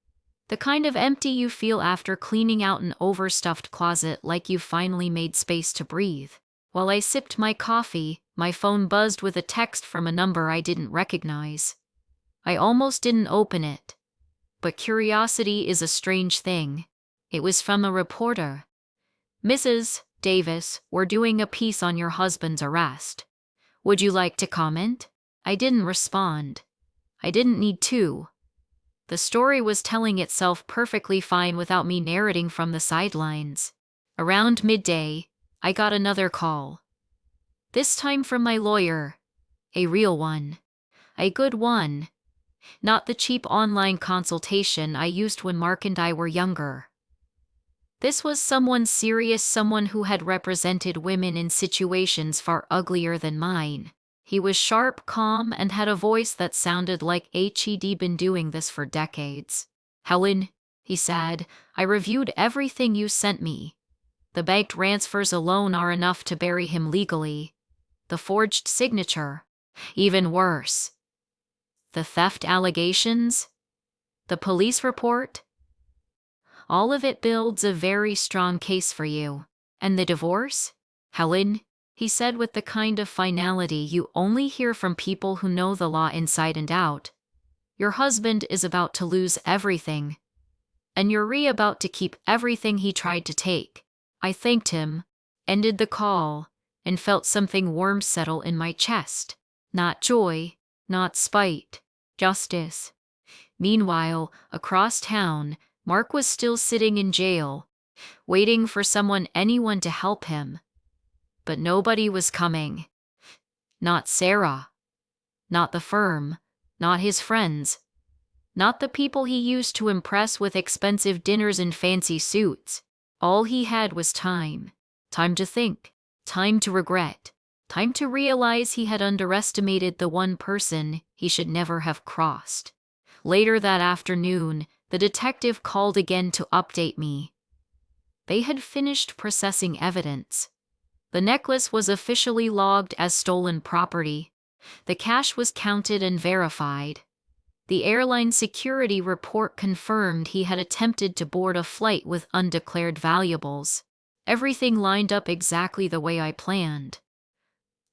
The kind of empty you feel after cleaning out an overstuffed closet, like you finally made space to breathe. While I sipped my coffee, my phone buzzed with a text from a number I didn't recognize. I almost didn't open it. But curiosity is a strange thing. It was from a reporter. "Mrs. Davis, we're doing a piece on your husband's arrest. Would you like to comment?" I didn't respond. I didn't need to. The story was telling itself perfectly fine without me narrating from the sidelines. Around midday, I got another call. This time from my lawyer. A real one. A good one. Not the cheap online consultation I used when Mark and I were younger. This was someone serious, someone who had represented women in situations far uglier than mine. He was sharp, calm, and had a voice that sounded like he'd been doing this for decades. "Helen, he said. "I reviewed everything you sent me. The bank transfers alone are enough to bury him legally. The forged signature. Even worse. The theft allegations. The police report. All of it builds a very strong case for you. And the divorce? Helen," he said with the kind of finality you only hear from people who know the law inside and out. "Your husband is about to lose everything. And you're about to keep everything he tried to take." I thanked him, ended the call, and felt something warm settle in my chest. Not joy, not spite, justice. Meanwhile, across town, Mark was still sitting in jail, waiting for anyone to help him. But nobody was coming. Not Sarah. Not the firm. Not his friends. Not the people he used to impress with expensive dinners and fancy suits. All he had was time. Time to think. Time to regret. Time to realize he had underestimated the one person he should never have crossed. Later that afternoon, the detective called again to update me. They had finished processing evidence. The necklace was officially logged as stolen property. The cash was counted and verified. The airline security report confirmed he had attempted to board a flight with undeclared valuables. Everything lined up exactly the way I planned.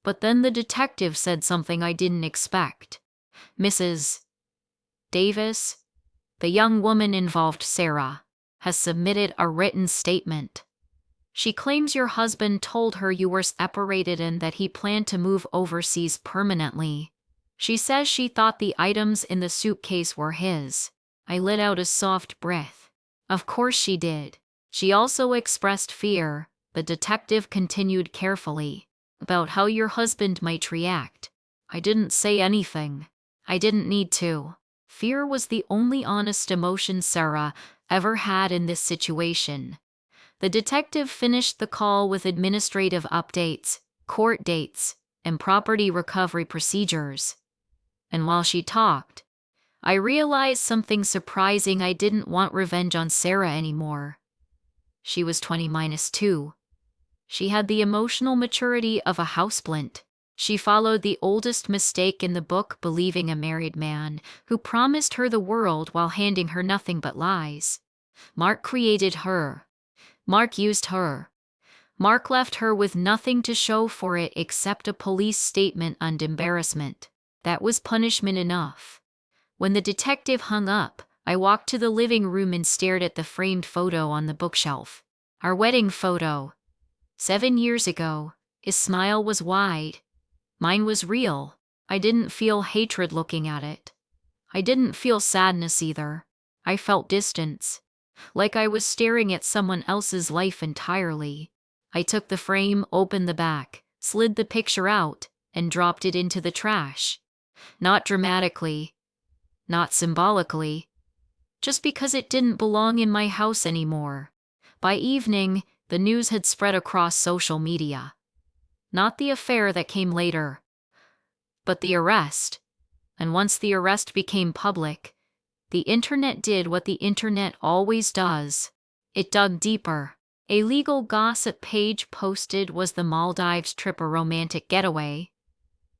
But then the detective said something I didn't expect. "Mrs. Davis, the young woman involved, Sarah, has submitted a written statement. She claims your husband told her you were separated and that he planned to move overseas permanently. She says she thought the items in the suitcase were his." I let out a soft breath. Of course she did. She also expressed fear, the detective continued carefully, about how your husband might react. I didn't say anything. I didn't need to. Fear was the only honest emotion Sarah ever had in this situation. The detective finished the call with administrative updates, court dates, and property recovery procedures. And while she talked, I realized something surprising. I didn't want revenge on Sarah anymore. She was 20-2. She had the emotional maturity of a houseplant. She followed the oldest mistake in the book, believing a married man who promised her the world while handing her nothing but lies. Mark created her. Mark used her. Mark left her with nothing to show for it except a police statement and embarrassment. That was punishment enough. When the detective hung up, I walked to the living room and stared at the framed photo on the bookshelf. Our wedding photo. 7 years ago. His smile was wide. Mine was real. I didn't feel hatred looking at it. I didn't feel sadness either. I felt distance. Like I was staring at someone else's life entirely. I took the frame, opened the back, slid the picture out, and dropped it into the trash. Not dramatically. Not symbolically. Just because it didn't belong in my house anymore. By evening, the news had spread across social media. Not the affair that came later, but the arrest. And once the arrest became public, the internet did what the internet always does. It dug deeper. A legal gossip page posted, "Was the Maldives trip a romantic getaway?"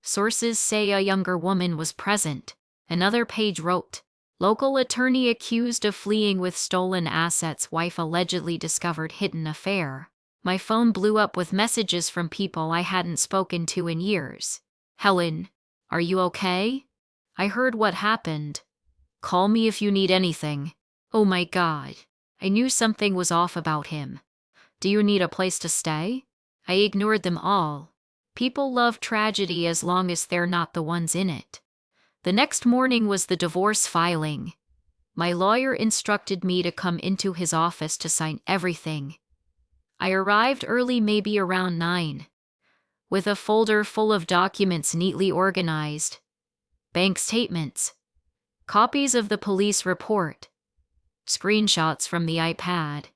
Sources say a younger woman was present. Another page wrote, "Local attorney accused of fleeing with stolen assets, wife allegedly discovered hidden affair." My phone blew up with messages from people I hadn't spoken to in years. "Helen, are you okay? I heard what happened. Call me if you need anything." Oh my God. I knew something was off about him. "Do you need a place to stay?" I ignored them all. People love tragedy as long as they're not the ones in it. The next morning was the divorce filing. My lawyer instructed me to come into his office to sign everything. I arrived early, maybe around 9, with a folder full of documents neatly organized. Bank statements, copies of the police report, screenshots from the iPad,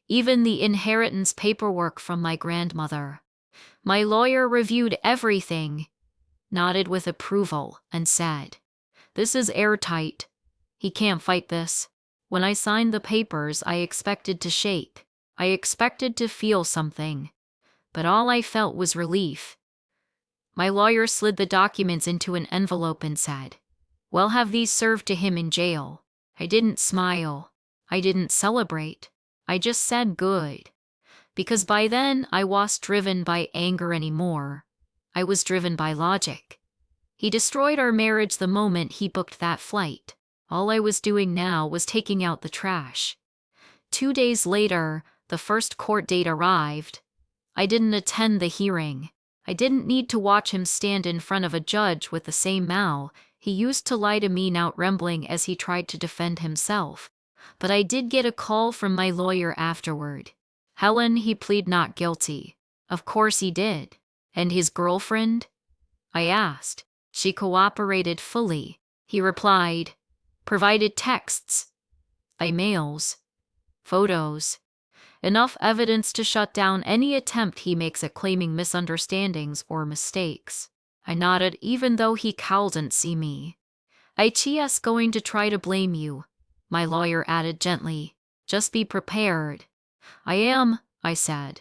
even the inheritance paperwork from my grandmother. My lawyer reviewed everything, nodded with approval, and said, "This is airtight. He can't fight this." When I signed the papers, I expected to shake. I expected to feel something. But all I felt was relief. My lawyer slid the documents into an envelope and said, "Well, have these served to him in jail." I didn't smile. I didn't celebrate. I just said good. Because by then, I wasn't driven by anger anymore. I was driven by logic. He destroyed our marriage the moment he booked that flight. All I was doing now was taking out the trash. 2 days later, the first court date arrived. I didn't attend the hearing. I didn't need to watch him stand in front of a judge with the same mouth he used to lie to me, now rambling as he tried to defend himself. But I did get a call from my lawyer afterward. "Helen, he plead not guilty." Of course he did. "And his girlfriend?" I asked. "She cooperated fully," he replied. "Provided texts, emails, photos. Enough evidence to shut down any attempt he makes at claiming misunderstandings or mistakes." I nodded, even though he couldn't see me. "He's going to try to blame you," my lawyer added gently. "Just be prepared." "I am," I said.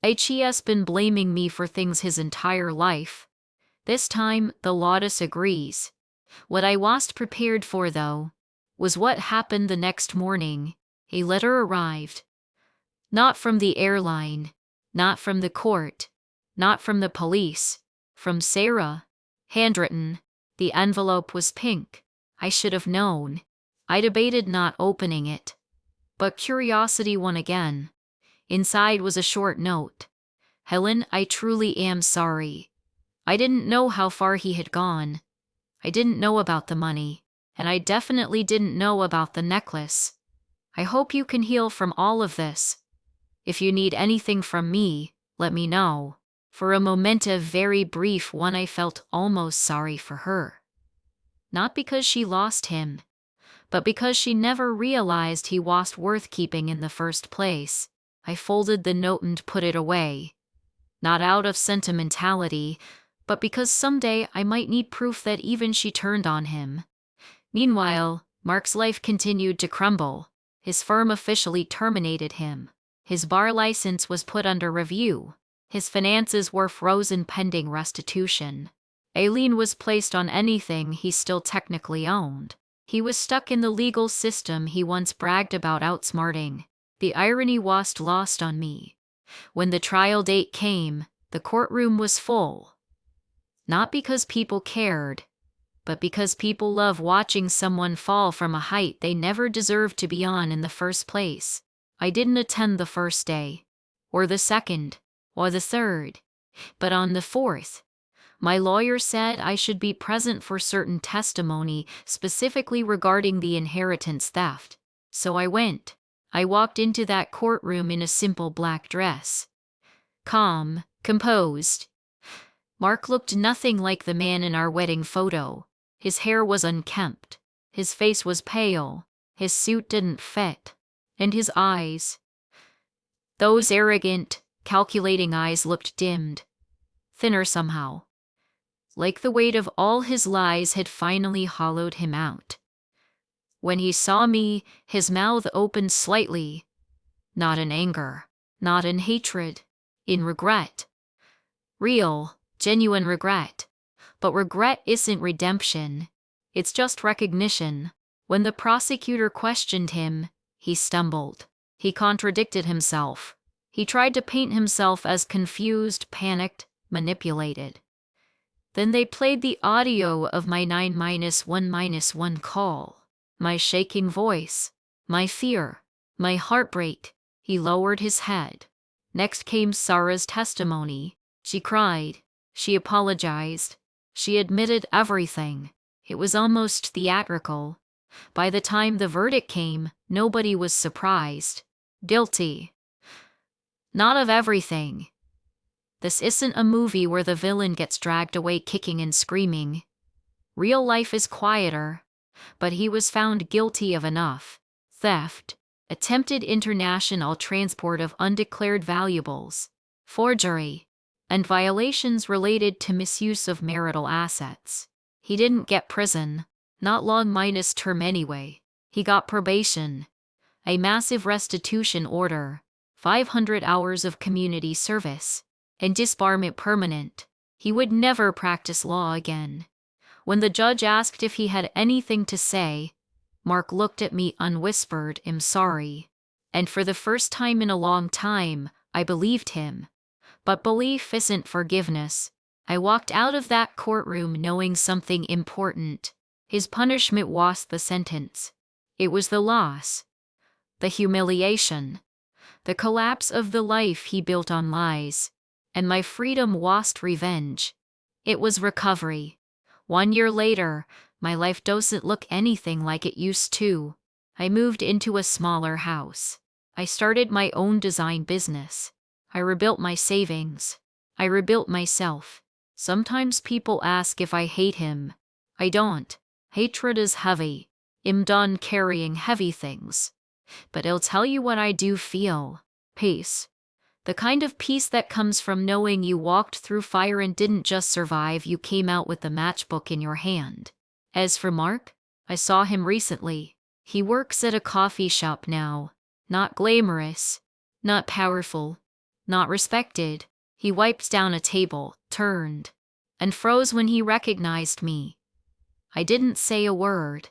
"He's been blaming me for things his entire life." This time, the law disagrees. What I wasn't prepared for, though, was what happened the next morning. A letter arrived. Not from the airline, not from the court, not from the police, from Sarah. Handwritten. The envelope was pink. I should have known. I debated not opening it. But curiosity won again. Inside was a short note. "Helen, I truly am sorry. I didn't know how far he had gone. I didn't know about the money, and I definitely didn't know about the necklace. I hope you can heal from all of this. If you need anything from me, let me know." For a moment, a very brief one, I felt almost sorry for her. Not because she lost him, but because she never realized he wasn't worth keeping in the first place. I folded the note and put it away. Not out of sentimentality, but because someday I might need proof that even she turned on him. Meanwhile, Mark's life continued to crumble. His firm officially terminated him. His bar license was put under review. His finances were frozen pending restitution. A lien was placed on anything he still technically owned. He was stuck in the legal system he once bragged about outsmarting. The irony wasn't lost on me. When the trial date came, the courtroom was full. Not because people cared, but because people love watching someone fall from a height they never deserved to be on in the first place. I didn't attend the first day, or the second, or the third, but on the fourth, my lawyer said I should be present for certain testimony, specifically regarding the inheritance theft. So I went. I walked into that courtroom in a simple black dress. Calm, composed. Mark looked nothing like the man in our wedding photo. His hair was unkempt. His face was pale. His suit didn't fit. And his eyes, those arrogant, calculating eyes, looked dimmed. Thinner somehow. Like the weight of all his lies had finally hollowed him out. When he saw me, his mouth opened slightly. Not in anger. Not in hatred. In regret. Real, genuine regret. But regret isn't redemption. It's just recognition. When the prosecutor questioned him, he stumbled. He contradicted himself. He tried to paint himself as confused, panicked, manipulated. Then they played the audio of my 9-1-1 call. My shaking voice. My fear. My heartbreak. He lowered his head. Next came Sarah's testimony. She cried. She apologized. She admitted everything. It was almost theatrical. By the time the verdict came, nobody was surprised. Guilty. Not of everything. This isn't a movie where the villain gets dragged away kicking and screaming. Real life is quieter. But he was found guilty of enough. Theft. Attempted international transport of undeclared valuables. Forgery. And violations related to misuse of marital assets. He didn't get prison. Not long minus term anyway. He got probation, a massive restitution order, 500 hours of community service, and disbarment permanent. He would never practice law again. When the judge asked if he had anything to say, Mark looked at me and whispered, "I'm sorry." And for the first time in a long time, I believed him. But belief isn't forgiveness. I walked out of that courtroom knowing something important. His punishment was the sentence. It was the loss, the humiliation, the collapse of the life he built on lies. And my freedom was revenge. It was recovery. 1 year later, my life doesn't look anything like it used to. I moved into a smaller house. I started my own design business. I rebuilt my savings. I rebuilt myself. Sometimes people ask if I hate him. I don't. Hatred is heavy. I'm done carrying heavy things. But I'll tell you what I do feel. Peace. The kind of peace that comes from knowing you walked through fire and didn't just survive, you came out with the matchbook in your hand. As for Mark, I saw him recently. He works at a coffee shop now. Not glamorous, not powerful, not respected. He wiped down a table, turned, and froze when he recognized me. I didn't say a word.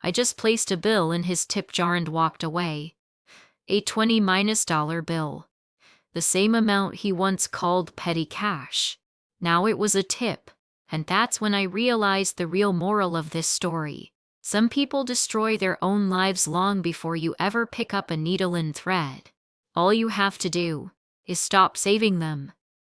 I just placed a bill in his tip jar and walked away. A $20 bill. The same amount he once called petty cash. Now it was a tip, and that's when I realized the real moral of this story. Some people destroy their own lives long before you ever pick up a needle and thread. All you have to do is stop saving them.